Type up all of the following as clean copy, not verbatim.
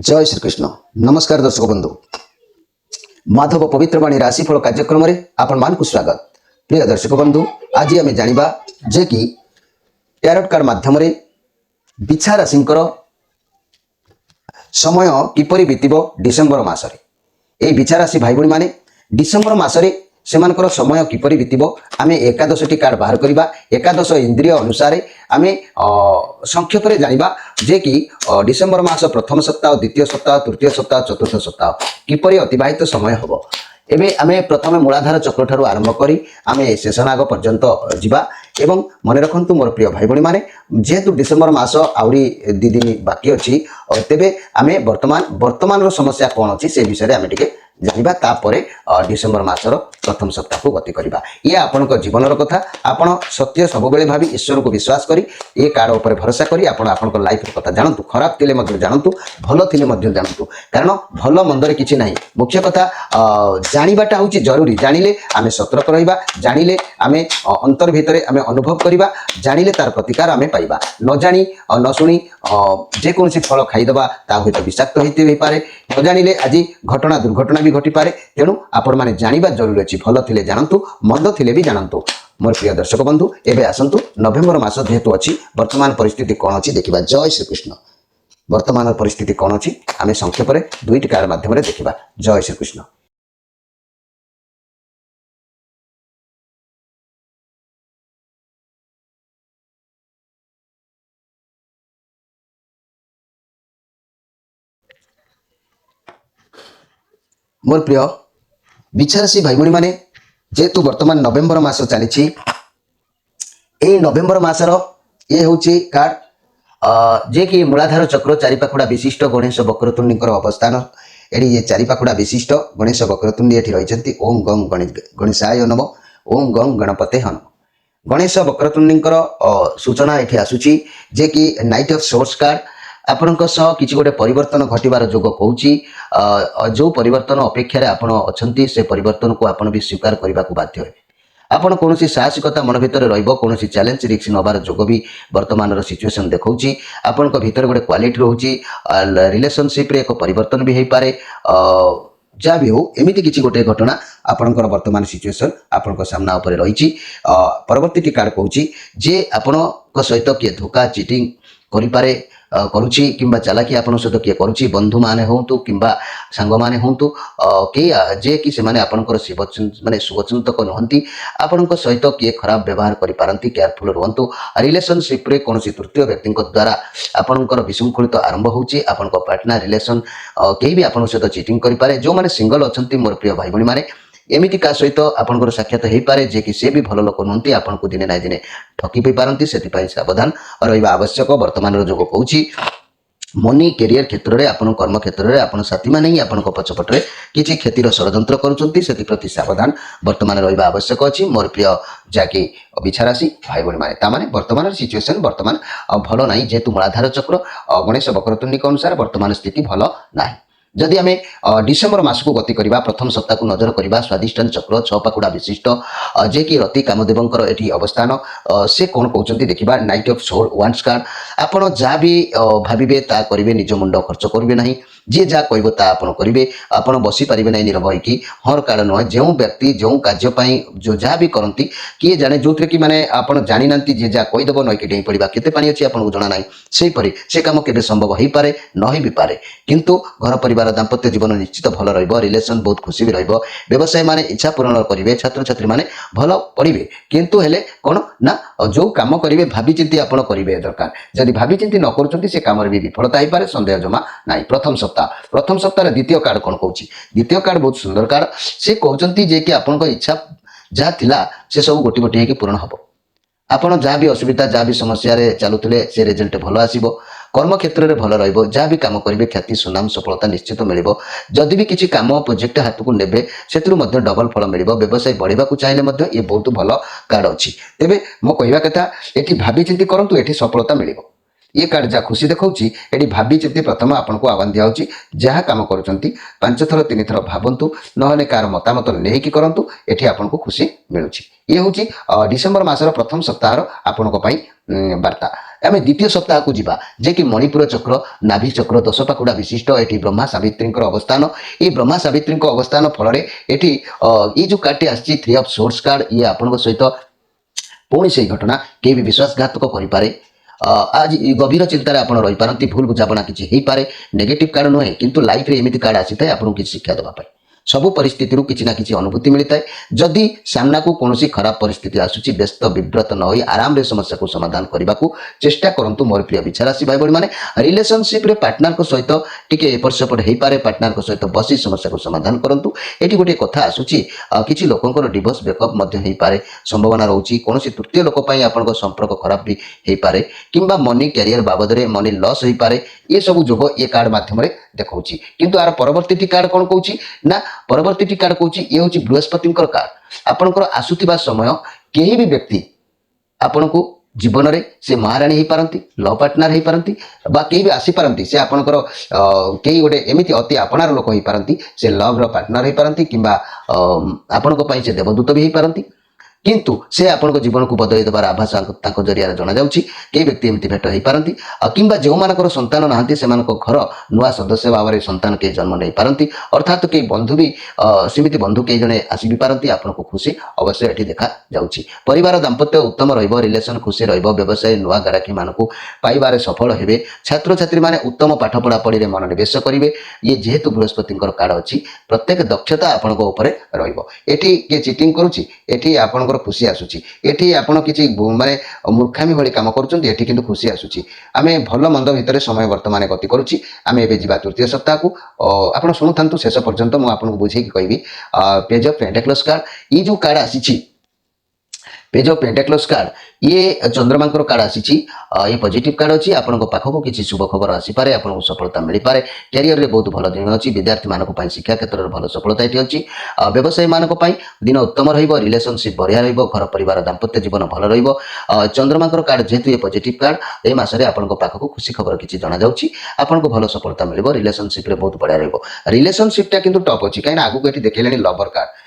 जय श्रीकृष्ण। नमस्कार दर्शक बंधु, माधव पवित्रवाणी राशिफल कार्यक्रम में आपण मान को स्वागत। प्रिय दर्शक बंधु, आज आम जाना जे कि टैरोट कार्ड माध्यम बिछा राशि समय किपरि बीतब डिसेम्बर मसरे। बिछा राशि भाई भाई माने डिसेम्बर मसरे सेमानकर समय किपरि बीतब आमे एकादशटी कार्ड बाहर करवा। एकादश इंद्रिय अनुसार आमे संक्षेप में जाना जे कि डिसेम्बर मास प्रथम सप्ताह, द्वितीय सप्ताह, तृतीय सप्ताह, चतुर्थ सप्ताह किपरि अतिबाहित समय हम। एबे आमे प्रथम मूलाधार चक्र ठारू आरंभ करी आमे शेषनाग पर्यंत जिबा। एवं मन रखंतु मोर प्रिय भाई भाई माने जेहेतु डिसेम्बर मास आउरी 2 दिन बाकी अच्छी, तेबे आमे वर्तमान समस्या कौन अच्छी से विषय में आमे टिके जानिबा। तापरे डिसेम्बर मासर प्रथम सप्ताह को गति करिबा। ये आपनक जीवनर कथा। आपण सत्य सब बेले भावी ईश्वर को विश्वास करी ये कार्ड ऊपर भरोसा करी आपण आपनक लाइफ कथा जानतु। खराब थिले मध्य जानतु, भलो थिले मध्य जानतु, कारण भलो मंदरे किछि नाही। मुख्य कथा जानिबाटा होछि जरूरी। जानिले आमे सतर्क रहिबा, जानिले आमे अंतर भितरे आमे अनुभव करिबा, जानिले तार प्रतिकार आमे पाइबा। न जानी न सुनी जे कोनसी फल खाइदबा ता होइत विषाक्त होइते पारे। न जानिले आज घटना दुर्घटना भी घटी पारे। तेणु आपण माने जानिबा जरूरी अछि। भलो थिले जानतु, मंद थिले भी जानतु। मोर प्रिय दर्शक बंधु, एबे आसंतु नवेम्बर मास जेहेतु अछि, वर्तमान परिस्थिति कौन अछि देखिबा। जय श्रीकृष्ण। वर्तमान परिस्थिति कौन अछि आमे संक्षेप में दुईटी कार्ड माध्यम देखिबा। जय श्रीकृष्ण। मोर प्रिय बिछाराशि भाई भाई माने जेहेतु वर्तमान नवेम्बर मास चली, नवेम्बर मासर ये हूँ कार्ड जे कि मूलाधार चक्र चारिपाखुड़ा विशिष्ट गणेश वक्रतुंडी अवस्थान। एडी ये चारिपाखुड़ा विशिष्ट गणेश वक्रतुंडी एठी रहिचंती। ओम गंग गणेशाय नमः, ओम गंग गणपते हन। गणेश वक्रतुंडी सूचना एठी आसुची जे कि नाइट ऑफ सोर्स कार्ड आपणक सह किछि गोटे परिवर्तन घटिबार जोग कहूची। जो परिवर्तन अपेक्षा आपण अछंती से परिवर्तन को आपण भी स्वीकार करने को बाध्य है। आपण कौन साहसिकता मन भितर रहिबो, कौन चैलेंज रिस्क नबार जोग भी वर्तमान सिचुएशन देखौची। आपण भीतर गोटे क्वालिटी रोची, रिलेशनशिप रे एक परिवर्तन भी हो पारे। जहाँ भी हो एमती किसी गोटे घटना आपणकर वर्तमान सिचुएशन आपण सामना उपर रही। परवर्ती कार्ड कहूँ जे आपण सहित किए धोखा चिटिंग करिपारे करुची किंबा चालाकी आपण सहित किए करुची, बंधु माने होंतु किंबा सांग माने होंतु के जे कि से माने आपणकर माने शुभचिंतक नुहंती। आपण सहित किए खराब व्यवहार करि पारंती, केयरफुल रहंतु। रिलेशनशिप रे कोनोसी तृतीय व्यक्ति द्वारा आपणकर विशृंखलित आरंभ होची। आपणक पार्टनर रिलेशन के भी आपण सहित चीटिंग करि पारे। जो माने सिंगल अछंती मोर प्रिय भाई भाई माने एमिति का सहित आपणकर साक्षात हो पारे जे कि से भी भल लोक नुहंती, आपण को दिने ना दिने ठकी पई पारंती। सेति सावधान रहिबा आवश्यक। वर्तमान जोग कहूची मनी कैरियर क्षेत्र में आपन कर्म क्षेत्र में आपन साथी माने ही आपन पछपटे किसी क्षतिर षड्यंत्र करुँच, से प्रति सावधान वर्तमान रहिबा आवश्यक अछि। मोर प्रिय जाके बिछाराशि भाई भाई माने तामाने वर्तमान सिचुएशन वर्तमान भल ना, जेहेतु मूलाधार चक्र गणेश वक्रतुंडी अनुसार वर्तमान स्थिति भल ना। जदि आम डिसेम्बर मास को गति करवा, प्रथम सप्ताह को नजर करवा, स्वादिष्टान चक्र 6 पाखुड़ा विशिष्ट जे कि रति कामदेवंकर एठी अवस्थान से कौन कहते देखा। नाइट ऑफ सोल वांस कार्ड आपड़ जहाँ भी भावे ता करेंगे, निज मुंड खर्च करेंगे ना, जी जहाँ कह आपड़ करेंगे। आपड़ बसी पारे ना निरभ होगी। हर कार्ड नुह जो व्यक्ति जो कार्यपाई जो जहाँ भी करती किए जाने जो कि मैंने आप जानी ना जी जहाँ कहीदेव नईकि डेई पड़ा केते पानी अच्छी आपको जना ना, से काम केवे संभव हो पारे न ही भी पारे। किंतु घर परिवार दाम्पत्य जीवन निश्चित भल रहिबो, रिलेशन बहुत खुशी भी रहिबो। व्यवसाय माने इच्छा पूरण करेंगे, छात्र छात्री माने भल पढ़े। किंतु हेले कौन ना जो काम करेंगे भावी चिंती आपड़ करेंगे दरकार। जदि भावी चिंती न कर से काम भी विफलता हो पारे, संदेह जमा ना। प्रथम सप्ताह द्वितीय कार्ड कौन कहूँ, द्वितीय कार्ड बहुत सुंदर कार्ड। से कहते जे कि आपन इच्छा जहाँ थिला से सब गोटी गोटी पूरण हम। आपड़ जहाँ भी असुविधा जहाँ भी समस्या चलुते से रिजल्ट भल आसो। कर्म क्षेत्र में भल रहिबो, जहाँ भी काम करेंगे ख्याति सुनाम सफलता निश्चित मिलिबो। जदि भी किसी काम प्रोजेक्ट हाथ को नेबे सेतुरु मध्य डबल फल मिलिबो। व्यवसाय बढ़िबा को चाहिए मध्य ये बहुत भल कार्ड अछि। तेबे मो कहवा कथा एठी भाभी चिंती करंतु, एठी सफलता मिलिबो। ये कार्ड जहाँ खुशी देखा ये भावी चिंती प्रथम आपन को आह्वान दिया जहाँ कम कर 5 थर 3 थर भावतु, ना कार मतामत नहीं करूँ, ये आपन को खुशी मिलूँ। ये हूँ डिसेम्बर मासर प्रथम सप्ताह आपण वार्ता। आम द्वितीय सप्ताह को जीवा जे कि मणिपुर चक्र नाभि चक्र दश पाखुड़ा विशिष्ट एटी ब्रह्मा सावित्री अवस्थान ये ब्रह्मा सावित्री अवस्थान फल ये जो कार्ड आसी 3 ऑफ सोर्स कार्ड ये आपण सहित पुणी से घटना के भी विश्वासघातक करें आज गभीर चिंतार आप रही पारती भूल बुझाणा किसी हो पाए नेगेटिव कार्ड नुहे किंतु लाइफ रे एमती कार्ड आसी था आपको किसी शिक्षा देवाई सबु परिस्थिति किसी ना किसी अनुभूति मिलता है जदि सामना को कौन खराब परिस्थिति आसूची व्यस्त विव्रत न हो आराम रे समस्या को समाधान करने को चेष्टा करंतु मोर प्रिय विचारासी भाई मैंने रिलेशनशिप रे पार्टनर सहित टिके एपट सेपट हो पाए पार्टनर सहित बसी समस्या को समाधान करंतु एटी गोटे कथा आसूची किसी लोकंकर डिवोर्स ब्रेकअप हो पाए संभावना रोची कौन तृतीय लोक आपण संपर्क खराब भी हो पाए किंबा मनी कैरियर बाबद में मनी लॉस हो पाए ये सब जोग ये कार्ड माध्यम देखा किंतु यार परवर्ती कार्ड कौन कौन ना परवर्ती कार्ड कौन ये हूँ बृहस्पति कार्ड आपणकर आसुवा समय कहीं भी व्यक्ति आपण को जीवन में से महाराणी हो पारती लव पार्टनर हो पारती कहीं भी आसी पारती से आपणकर कई गोटे एमती अति आपणार लोक हो पारती से लव रो पार्टनर हो पारती कि आपण से देवदूत भी हो पारती किंतु से आपण जीवन को बदल देवार आभास जरिया जना जाउछि कई व्यक्ति एमती भेट हो पारती किंबा जो मानकर संतान नहांती से घर नुआ सदस्य भाव में संतान के जन्म नहीं पारती अर्थात कई बंधु भी सेमिति बंधु कई जने आसी भी पारती आपन को खुशी अवश्य एठी देखा जाउछि परिवार दाम्पत्य उत्तम रहिबो रिलेशन खुशी रहिबो व्यवसाय नुआ ग्राहकी मानकु पाइबारे सफल हेबे छात्र छात्री माने उत्तम पाठ पढ़ा पढ़ी रे मनोनिवेश करिवे ये जेहेतु बृहस्पति कार्ड अछि प्रत्येक दक्षता आपन को ऊपर रहिबो एठी के चीटिंग करूछि एठी आपन खुशी आसूची एठी आपण किछि माने मूर्खामी भली काम करूछन्ती एठी किंतु खुशी आसूची आमे भल मंद भितर समय वर्तमान गति करूछि आमे एबे जिबा तृतीय सप्ताह को आपण सुनुथांतु शेष पर्यंत मु आपन को बुझे कि कहबी पेज ऑफ पेंटाक्लस कार्ड ये जो कार्ड आसीची पेज ऑफ पेंटाक्लस कार्ड ये चंद्रमा कार्ड आसी ये पॉजिटिव कार्ड अच्छी आपण पाखक किसी शुभ खबर आसीपे आपको सफलता मिल पाए कैरियर रे बहुत भल दिन अच्छी विद्यार्थी मानी शिक्षा क्षेत्र में भल सफलता ये अच्छी व्यवसायी मानी दिन उत्तम रिलेशनशिप बढ़िया घर परिवार दाम्पत्य जीवन भल चंद्रमा कार्ड जेहेतु ये पॉजिटिव कार्ड ए मसरे आपको पाखक खुशी खबर किसी जना जाऊँगी आपको भल सफलता मिल रिलेशनशिप रे बहुत बढ़िया रिलेशनशिप टा किंतु टप अच्छी कहीं आगू ये देखिले लवर कार्ड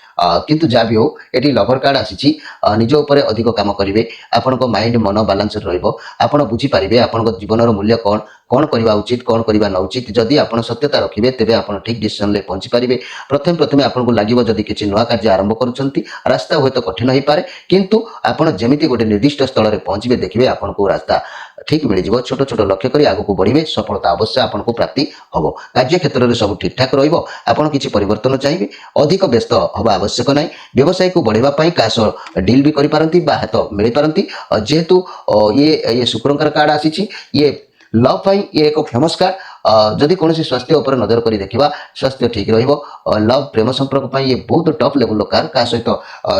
किंतु जहाँ भी हो ये लवर कार्ड आसी निज उपर अधिक काम करेंगे आपण माइंड मन बालांस रहा बुझीपारे आपण जीवन मूल्य कौन कौन करवा उचित कौन करवा न उचित जदि आप सत्यता रखिए तेज आप ठीक डिसीजन ले पहुंची पारे प्रथम प्रथम आपको लगे जदि किसी नुआ कार्य आरंभ करुँच रास्ता हुए तो कठिन हो पाए किंतु आपड़ जमी गोटे निर्दिष्ट स्थल में पहुंचे देखिए आपको रास्ता ठीक मिल जाए छोट छोट लक्ष्य कर आगू बढ़े सफलता अवश्य आपको प्राप्ति हम कार्य क्षेत्र में सब ठीक ठाक रहा किसी परिवर्तन चाहिए अधिक व्यस्त हवा आवश्यक ना व्यवसाय को बढ़ावाई क्या डील भी करें हाथ मिल पारती जेहेतु ये शुक्रंकर कार्ड आसी ये लव पाई ये एक फेमस कार्ड जदि कौन स्वास्थ्य उपर नजर कर देखा स्वास्थ्य ठीक लव प्रेम संपर्क ये बहुत टफ लेवल कार्ड क्या सहित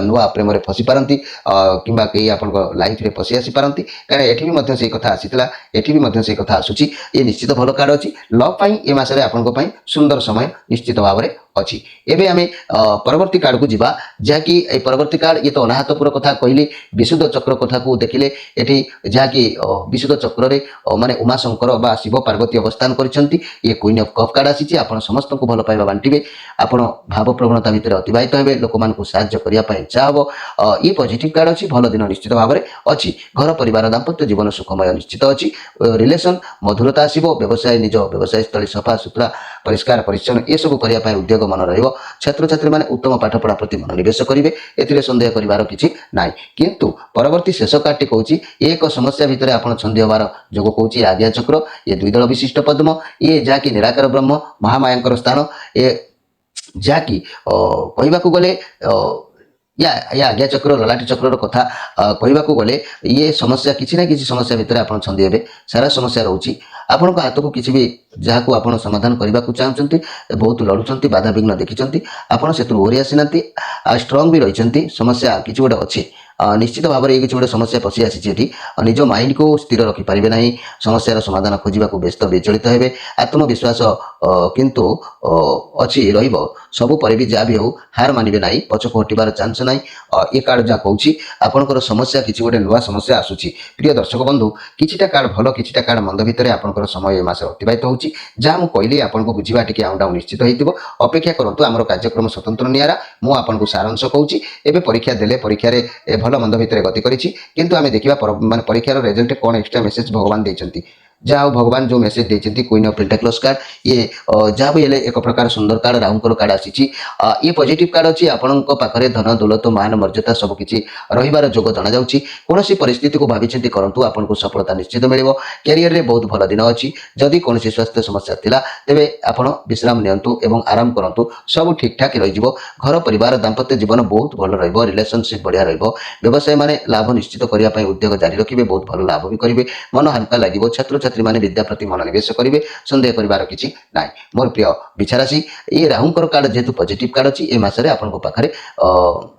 नुआ प्रेम में फसी पारती कि कई आप लाइफ में पशि आसी पारती कहीं एटी से कथा आसाला एटी भी से कथा आसूची ये निश्चित भल कार्ड अच्छी लव पाई ये मसरे आपण सुंदर समय निश्चित भाव में अच्छी एवं आम परवर्ती कार्ड को जीवा जहाँकि परवर्ती कार्ड ये तो अनाहतपुर कथा कहली विशुद्ध चक्र कथा को देखिले ये जहाँकि विशुद्ध चक्र रे माने उमाशंकर बा शिव पार्वती अवस्थान कर ये क्वीन ऑफ कप कार्ड आसी आप समस्त को भल पाइबा बांटे आपण भाव प्रवणता भितर अतिवाहित हे लोक मानक साहाय्य करने इच्छा हम ये पॉजिटिव कार्ड अच्छी भल दिन निश्चित भाव में अच्छी घर परिवार दाम्पत्य जीवन सुखमय निश्चित अच्छी रिलेशन मधुरता आसो व्यवसाय निज व्यवसाय स्थली सफा सुतरा परिष्कार परिच्छन्न ये सब करने उद्योग मन रहा छात्र छात्री मैंने उत्तम पाठ पढ़ा प्रति मनोनिवेश करेंगे ए सन्देह करार किसी ना किंतु परवर्ती शेष कार्ड टी कहूँ एक समस्या भितर आप छंदी हबार जोग कहूँ आज्ञा चक्र ये द्विदल विशिष्ट पद्म ये जहाँकि निराकार ब्रह्म महामाया स्थान ये जहाँकि कहवाक गले या आज्ञा चक्र ललाटी चक्र कथा कहवाक गले ये समस्या किसी ना किसी समस्या भितर आप छंदी हे सारा समस्या रोचे आपण हाथ को किसी भी जहाँ को आप समाधान करने को चाहते बहुत लड़ुंट बाधा विघ्न देखी आपड़ से ओरी आसी ना स्ट्रंग भी रही समस्या किसी गोटे अच्छी निश्चित भाव में किसी गोटे समस्या पशि आसी निज माइंड को स्थिर रखिपारे ना समस्यार समाधान खोजा व्यस्त विचलित हे आत्मविश्वास किंतु अच्छी रबू पर भी जहाँ भी हो हार मानवे ना पछक हटार चांस ना ये कार्ड जहाँ कहूँ आपंकर समस्या किसी गोटे नुआ समस्या आसूची प्रिय दर्शक बंधु किछिटा कार्ड भल किछिटा कार्ड मंद भितर आपंकर समय मास अतिबाहित होची जहाँ मुझे कहली आपको बुझा टी आउट डाउन निश्चित हो अपेक्षा करूँ आमर कार्यक्रम स्वतंत्र निरा मुझे सारांश कहूँ एवं परीक्षा देले परीक्षा ଭଲ ମନ୍ଦ ଭିତରେ ଗତି କରିଛି କିନ୍ତୁ ଆମେ ଦେଖିବା ମାନେ ପରୀକ୍ଷାର ରେଜଲ୍ଟ କ'ଣ ଏକ୍ସଟ୍ରା ମେସେଜ ଭଗବାନ ଦେଇଛନ୍ତି। ଯାହା ହଉ ଭଗବାନ ଯେଉଁ ମେସେଜ ଦେଇଛନ୍ତି କୁଇନ୍ ଅଫ୍ ପେଣ୍ଟାକ୍ଲସ୍ କାର୍ଡ ଇଏ ଯାହା ବି ହେଲେ ଏକ ପ୍ରକାର ସୁନ୍ଦର କାର୍ଡ ରାହୁଙ୍କର କାର୍ଡ ଆସିଛି। ଇଏ ପଜିଟିଭ କାର୍ଡ ଅଛି। ଆପଣଙ୍କ ପାଖରେ ଧନ ଦୌଲତ ମାନ ମର୍ଯ୍ୟାଦା ସବୁକିଛି ରହିବାର ଯୋଗ ଜଣାଯାଉଛି। କୌଣସି ପରିସ୍ଥିତିକୁ ଭାବିଚିନ୍ତି କରନ୍ତୁ, ଆପଣଙ୍କୁ ସଫଳତା ନିଶ୍ଚିତ ମିଳିବ। କ୍ୟାରିୟରରେ ବହୁତ ଭଲ ଦିନ ଅଛି। ଯଦି କୌଣସି ସ୍ୱାସ୍ଥ୍ୟ ସମସ୍ୟା ଥିଲା ତେବେ ଆପଣ ବିଶ୍ରାମ ନିଅନ୍ତୁ ଏବଂ ଆରାମ କରନ୍ତୁ, ସବୁ ଠିକଠାକ ରହିଯିବ। ଘର ପରିବାର ଦାମ୍ପତ୍ୟ ଜୀବନ ବହୁତ ଭଲ ରହିବ। ରିଲେସନସିପ୍ ବଢ଼ିଆ ରହିବ। ବ୍ୟବସାୟୀମାନେ ଲାଭ ନିଶ୍ଚିତ କରିବା ପାଇଁ ଉଦ୍ୟୋଗ ଜାରି ରଖିବେ, ବହୁତ ଭଲ ଲାଭ ବି କରିବେ। ମନ ହାଲକା ଲାଗିବ। ଛାତ୍ରଛାତ୍ରୀମାନେ ବିଦ୍ୟା ପ୍ରତି ମନୋନିବେଶ କରିବେ, ସନ୍ଦେହ କରିବାର କିଛି ନାହିଁ। ମୋର ପ୍ରିୟ ବିଛା ରାଶି, ଏ ରାହୁଙ୍କର କାର୍ଡ ଯେହେତୁ ପଜିଟିଭ କାର୍ଡ ଅଛି, ଏ ମାସରେ ଆପଣଙ୍କ ପାଖରେ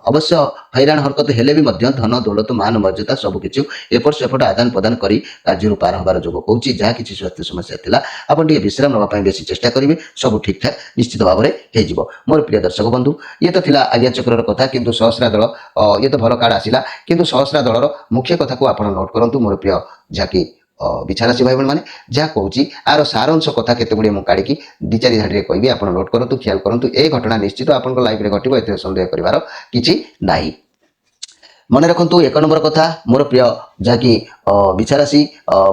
ଅବଶ୍ୟ ହଇରାଣ ହରକତ ହେଲେ ବି ମଧ୍ୟ ଧନ ଦୌଲତ ମାନ ମର୍ଯ୍ୟାଦା ସବୁକିଛି ଏପଟ ସେପଟ ଆଦାନ ପ୍ରଦାନ କରି କାର୍ଯ୍ୟରୁ ପାର ହେବାର ଯୋଗ କହୁଛି। ଯାହା କିଛି ସ୍ୱାସ୍ଥ୍ୟ ସମସ୍ୟା ଥିଲା ଆପଣ ଟିକେ ବିଶ୍ରାମ ନେବା ପାଇଁ ବେଶୀ ଚେଷ୍ଟା କରିବେ, ସବୁ ଠିକଠାକ ନିଶ୍ଚିତ ଭାବରେ ହେଇଯିବ। ମୋର ପ୍ରିୟ ଦର୍ଶକ ବନ୍ଧୁ, ଇଏ ତ ଥିଲା ଆଜ୍ଞା ଚକ୍ରର କଥା, କିନ୍ତୁ ସହସ୍ରା ଦଳ ଇଏ ତ ଭଲ କାର୍ଡ ଆସିଲା, କିନ୍ତୁ ସହସ୍ରା ଦଳର ମୁଖ୍ୟ କଥାକୁ ଆପଣ ନୋଟ୍ କରନ୍ତୁ। ମୋର ପ୍ରିୟ ଯାହାକି ବିଛା ରାଶି ଭାଇ ଭଉଣୀମାନେ, ଯାହା କହୁଛି ଆର ସାରାଂଶ କଥା କେତେ ଗୁଡ଼ିଏ ମୁଁ କାଢ଼ିକି ଦି ଚାରି ଧାଡ଼ିରେ କହିବି, ଆପଣ ନୋଟ୍ କରନ୍ତୁ, ଖିଆଲ କରନ୍ତୁ। ଏ ଘଟଣା ନିଶ୍ଚିତ ଆପଣଙ୍କ ଲାଇଫରେ ଘଟିବ, ଏଥିରେ ସନ୍ଦେହ କରିବାର କିଛି ନାହିଁ। ମନେ ରଖନ୍ତୁ ଏକ ନମ୍ବର କଥା, ମୋର ପ୍ରିୟ ଯାହାକି ବିଛା ରାଶି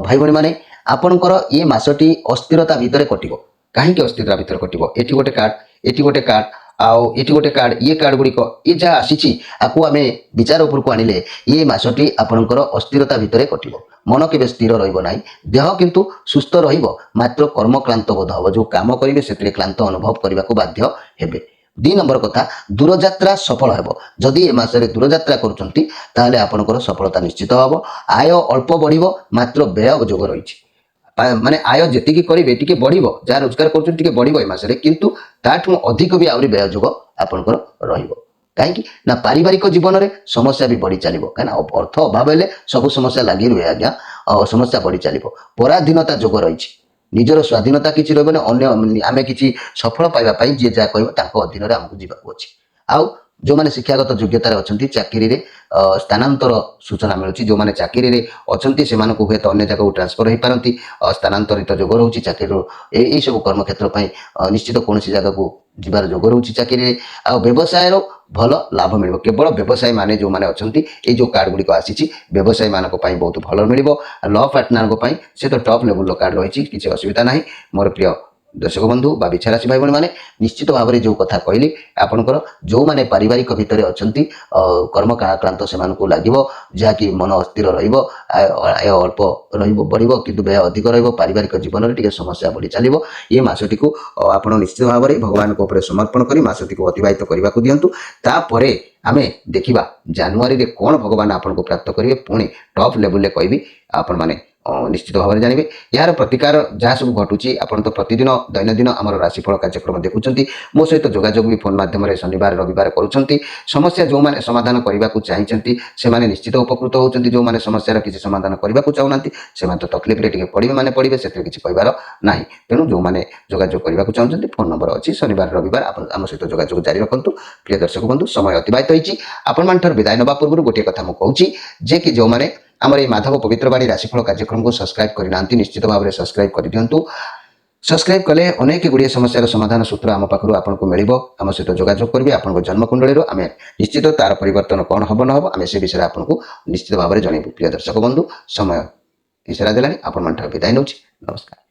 ଭାଇ ଭଉଣୀମାନେ, ଆପଣଙ୍କର ଏ ମାସଟି ଅସ୍ଥିରତା ଭିତରେ କଟିବ। କାହିଁକି ଅସ୍ଥିରତା ଭିତରେ କଟିବ? ଏଠି ଗୋଟେ କାର୍ଡ, ଏଠି ଗୋଟେ କାର୍ଡ, ଆଉ ଏଠି ଗୋଟେ କାର୍ଡ, ଇଏ କାର୍ଡ ଗୁଡ଼ିକ ଇଏ ଯାହା ଆସିଛି ଆକୁ ଆମେ ବିଚାର ଉପରକୁ ଆଣିଲେ ଏ ମାସଟି ଆପଣଙ୍କର ଅସ୍ଥିରତା ଭିତରେ କଟିବ। ମନ କେବେ ସ୍ଥିର ରହିବ ନାହିଁ। ଦେହ କିନ୍ତୁ ସୁସ୍ଥ ରହିବ, ମାତ୍ର କର୍ମକ୍ଳାନ୍ତ ବୋଧ ହେବ। ଯେଉଁ କାମ କରିବେ ସେଥିରେ କ୍ଳାନ୍ତ ଅନୁଭବ କରିବାକୁ ବାଧ୍ୟ ହେବେ। 2 ନମ୍ବର କଥା, ଦୂରଯାତ୍ରା ସଫଳ ହେବ। ଯଦି ଏ ମାସରେ ଦୂରଯାତ୍ରା କରୁଛନ୍ତି ତାହେଲେ ଆପଣଙ୍କର ସଫଳତା ନିଶ୍ଚିତ ହେବ। ଆୟ ଅଳ୍ପ ବଢ଼ିବ, ମାତ୍ର ବ୍ୟୟ ଯୋଗ ରହିଛି। ମାନେ ଆୟ ଯେତିକି କରିବେ ଟିକେ ବଢ଼ିବ, ଯାହା ରୋଜଗାର କରୁଛନ୍ତି ଟିକେ ବଢ଼ିବ ଏ ମାସରେ, କିନ୍ତୁ ତାଠୁ ଅଧିକ ବି ଆହୁରି ବ୍ୟୟ ଯୋଗ ଆପଣଙ୍କର ରହିବ। କାହିଁକି ନା ପାରିବାରିକ ଜୀବନରେ ସମସ୍ୟା ବି ବଢ଼ି ଚାଲିବ। କାହିଁକିନା ଅର୍ଥ ଅଭାବ ହେଲେ ସବୁ ସମସ୍ୟା ଲାଗି ରୁହେ ଆଜ୍ଞା, ସମସ୍ୟା ବଢ଼ି ଚାଲିବ। ପରାଧୀନତା ଯୋଗ ରହିଛି। ନିଜର ସ୍ୱାଧୀନତା କିଛି ରହିବନି। ଅନ୍ୟ ଆମେ କିଛି ସଫଳ ପାଇବା ପାଇଁ ଯିଏ ଯାହା କହିବ ତାଙ୍କ ଅଧୀନରେ ଆମକୁ ଯିବାକୁ ଅଛି। ଆଉ ଯେଉଁମାନେ ଶିକ୍ଷାଗତ ଯୋଗ୍ୟତାରେ ଅଛନ୍ତି, ଚାକିରିରେ ସ୍ଥାନାନ୍ତର ସୂଚନା ମିଳୁଛି। ଯେଉଁମାନେ ଚାକିରିରେ ଅଛନ୍ତି ସେମାନଙ୍କୁ ହୁଏତ ଅନ୍ୟ ଜାଗାକୁ ଟ୍ରାନ୍ସଫର ହୋଇପାରନ୍ତି, ସ୍ଥାନାନ୍ତରିତ ଯୋଗ ରହୁଛି ଚାକିରିରୁ। ଏଇସବୁ କର୍ମକ୍ଷେତ୍ର ପାଇଁ ନିଶ୍ଚିତ କୌଣସି ଜାଗାକୁ ଯିବାର ଯୋଗ ରହୁଛି ଚାକିରିରେ। ଆଉ ବ୍ୟବସାୟର ଭଲ ଲାଭ ମିଳିବ। କେବଳ ବ୍ୟବସାୟୀମାନେ ଯେଉଁମାନେ ଅଛନ୍ତି, ଏଇ ଯେଉଁ କାର୍ଡ ଗୁଡ଼ିକ ଆସିଛି ବ୍ୟବସାୟୀମାନଙ୍କ ପାଇଁ ବହୁତ ଭଲ ମିଳିବ। ଲ ପାର୍ଟନରଙ୍କ ପାଇଁ ସେ ତ ଟପ୍ ଲେବୁଲର କାର୍ଡ ରହିଛି, କିଛି ଅସୁବିଧା ନାହିଁ। ମୋର ପ୍ରିୟ ଦର୍ଶକ ବନ୍ଧୁ ବା ବିଛା ରାଶି ଭାଇ ଭଉଣୀମାନେ, ନିଶ୍ଚିତ ଭାବରେ ଯେଉଁ କଥା କହିଲି ଆପଣଙ୍କର ଯେଉଁମାନେ ପାରିବାରିକ ଭିତରେ ଅଛନ୍ତି କର୍ମକ୍ଳାନ୍ତ ସେମାନଙ୍କୁ ଲାଗିବ, ଯାହାକି ମନ ଅସ୍ଥିର ରହିବ, ଆୟ ଅଳ୍ପ ରହିବ ବଢ଼ିବ କିନ୍ତୁ ବ୍ୟୟ ଅଧିକ ରହିବ। ପାରିବାରିକ ଜୀବନରେ ଟିକେ ସମସ୍ୟା ବଢ଼ି ଚାଲିବ। ଏ ମାସଟିକୁ ଆପଣ ନିଶ୍ଚିତ ଭାବରେ ଭଗବାନଙ୍କ ଉପରେ ସମର୍ପଣ କରି ମାସଟିକୁ ଅତିବାହିତ କରିବାକୁ ଦିଅନ୍ତୁ। ତାପରେ ଆମେ ଦେଖିବା ଜାନୁଆରୀରେ କ'ଣ ଭଗବାନ ଆପଣଙ୍କୁ ପ୍ରାପ୍ତ କରିବେ। ପୁଣି ଟପ୍ ଲେବୁଲରେ କହିବି, ଆପଣମାନେ ନିଶ୍ଚିତ ଭାବରେ ଜାଣିବେ। ଏହାର ପ୍ରତିକାର ଯାହା ସବୁ ଘଟୁଛି, ଆପଣ ତ ପ୍ରତିଦିନ ଦୈନନ୍ଦିନ ଆମର ରାଶିଫଳ କାର୍ଯ୍ୟକ୍ରମ ଦେଖୁଛନ୍ତି। ମୋ ସହିତ ଯୋଗାଯୋଗ ବି ଫୋନ୍ ମାଧ୍ୟମରେ ଶନିବାର ରବିବାର କରୁଛନ୍ତି। ସମସ୍ୟା ଯେଉଁମାନେ ସମାଧାନ କରିବାକୁ ଚାହିଁଛନ୍ତି ସେମାନେ ନିଶ୍ଚିତ ଉପକୃତ ହେଉଛନ୍ତି। ଯେଉଁମାନେ ସମସ୍ୟାର କିଛି ସମାଧାନ କରିବାକୁ ଚାହୁଁନାହାନ୍ତି ସେମାନେ ତ ତକଲିଫରେ ଟିକେ ପଡ଼ିବେ ମାନେ ପଡ଼ିବେ, ସେଥିରେ କିଛି କହିବାର ନାହିଁ। ତେଣୁ ଯେଉଁମାନେ ଯୋଗାଯୋଗ କରିବାକୁ ଚାହୁଁଛନ୍ତି ଫୋନ୍ ନମ୍ବର ଅଛି, ଶନିବାର ରବିବାର ଆପଣ ଆମ ସହିତ ଯୋଗାଯୋଗ ଜାରି ରଖନ୍ତୁ। ପ୍ରିୟ ଦର୍ଶକ ବନ୍ଧୁ, ସମୟ ଅତିବାହିତ ହୋଇଛି। ଆପଣମାନଙ୍କର ବିଦାୟ ନେବା ପୂର୍ବରୁ ଗୋଟିଏ କଥା ମୁଁ କହୁଛି ଯେ କି ଯେଉଁମାନେ ଆମର এই ମାଧବ ପବିତ୍ରବାଣୀ ରାଶିଫଳ କାର୍ଯ୍ୟକ୍ରମକୁ ସବସ୍କ୍ରାଇବ୍ କରିନାହାନ୍ତି ନିଶ୍ଚିତ ଭାବରେ ସବସ୍କ୍ରାଇବ୍ କରିଦିଅନ୍ତୁ। ସବସ୍କ୍ରାଇବ୍ କଲେ ଅନେକ ଗୁଡ଼ିଏ ସମସ୍ୟାର ସମାଧାନ ସୂତ୍ର ଆମ ପାଖରୁ ଆପଣଙ୍କୁ ମିଳିବ। ଆମ ସହିତ ଯୋଗାଯୋଗ କରିବେ। ଆପଣଙ୍କ ଜନ୍ମକୁଣ୍ଡଳୀରୁ ଆମେ ନିଶ୍ଚିତ ତାର ପରିବର୍ତ୍ତନ କ'ଣ ହେବ ନ ହେବ ଆମେ ସେ ବିଷୟରେ ଆପଣଙ୍କୁ ନିଶ୍ଚିତ ଭାବରେ ଜଣାଇବୁ। ପ୍ରିୟ ଦର୍ଶକ ବନ୍ଧୁ, ସମୟ ଇସାରା ଦେଲାଣି। ଆପଣମାନଙ୍କର ବିଦାୟ ନେଉଛି। ନମସ୍କାର।